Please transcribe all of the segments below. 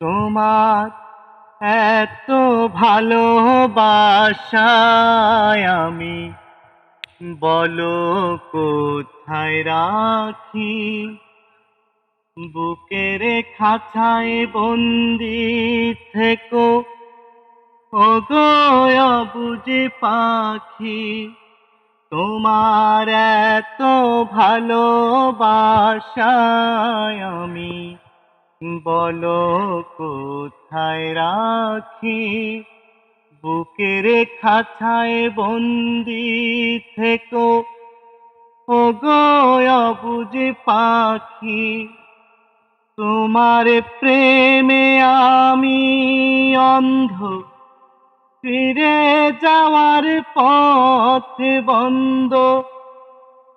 তোমার এত ভালোবাসায় আমি বলো কোথায় রাখি। বুকের খাঁচায় বন্দি থেকো ওগো অবুঝে পাখি। তোমার এত ভালোবাসায় আমি বলো কোথায় রাখি। বুকের খাঁচায় বন্দি থেকো ওগো অবুঝে পাখি। তোমার প্রেমে আমি অন্ধ, ফিরে যাওয়ার পথ বন্ধ।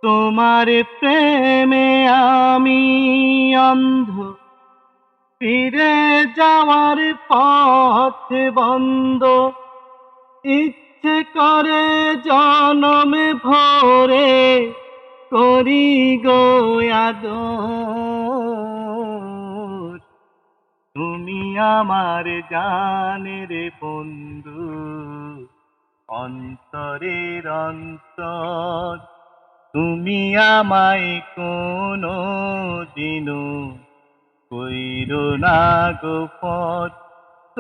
তোমার প্রেমে আমি অন্ধ, ফিরে যাওয়ার পথ বন্ধ। ইচ্ছে করে জনম ভরে করি গো আদর। তুমি আমার জানের বন্ধু, অন্তরের অন্তর। তুমি আমায় কোনো দিনও কইরো না গো পর।